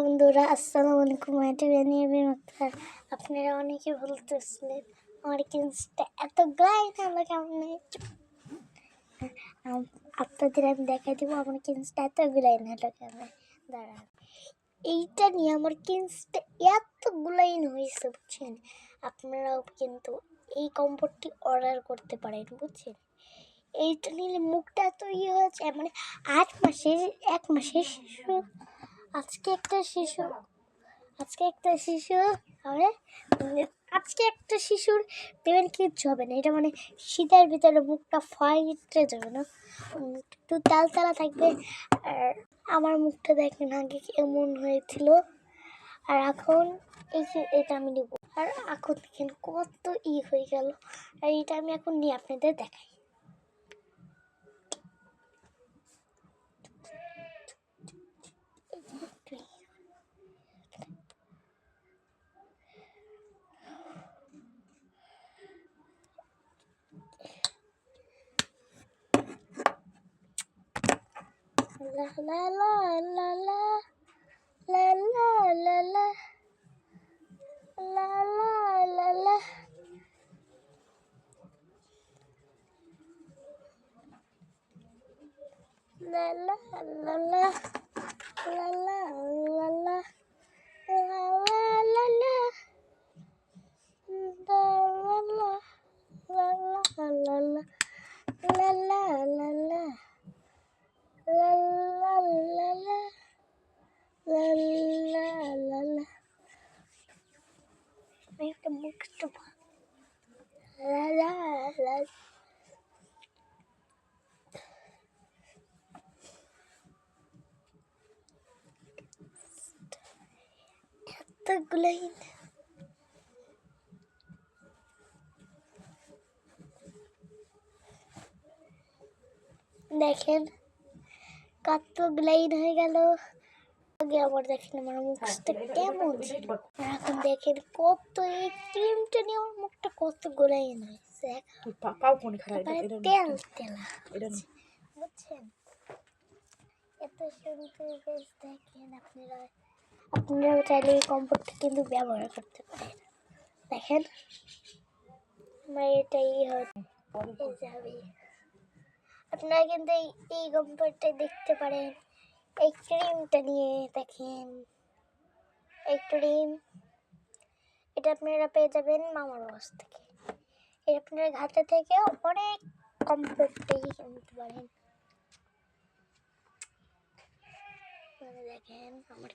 বন্ধুরা, আসসালামু আলাইকুম। আপনারা অনেকে বলতেছিলেন আমার কিন্সটা এত গ্লাইন হলো কেমন। আপনাদের আমি দেখাই দেবো আমার কিন্সটা এত গ্লাইন হলো কেমন। দাঁড়ান, এইটা নিয়ে আমার কিন্সটা এত গ্লাইন হয়েছে বুঝছেন। আপনারাও কিন্তু এই কম্ফর্টটি অর্ডার করতে পারেন বুঝছেন। এইটা নিলে মুখটা এত হয়েছে, মানে 1 মাসের শিশু, আজকে একটা শিশুর দেবেন কিচ্ছু হবে না। এটা মানে শীতের ভিতরে মুখটা ফাইটে যাবে না, একটু তালতালা থাকবে। আর আমার মুখটা দেখেন আগে কেমন হয়েছিল, আর এখন এই যে এটা আমি নিব, আর এখন দেখেন কত হয়ে গেল। আর এটা আমি এখন নিয়ে আপনাদের দেখাই। La la la la la la la la la la la la la la la la la la la la একটা মুখটা la la la এতগুলোই দেখেন কত গ্লাইন হয়ে গেল। আগে আবার দেখেন আমার মুখটা কেমন ছিল, এখন দেখেন কত এই ক্রিমটা নিয়ে আমার মুখটা কত গ্লাইন হয়েছে। তেল তেলা বুঝছেন। এত সুন্দর বেশ দেখেন। আপনারাও চাইলে এই কম্ফর্টটা কিন্তু ব্যবহার করতে পারেন। দেখেন আমার এটাই যাবে। আপনারা কিন্তু এই কম্ফর্টটা দেখতে পারেন। এই ক্রিমটা নিয়ে দেখেন, এই ক্রিম এটা আপনারা পেয়ে যাবেন মামার বাস থেকে। এটা আপনারা ঘাটে থেকে অনেক কমফর্টেই কিনতে পারেন। দেখেন আমার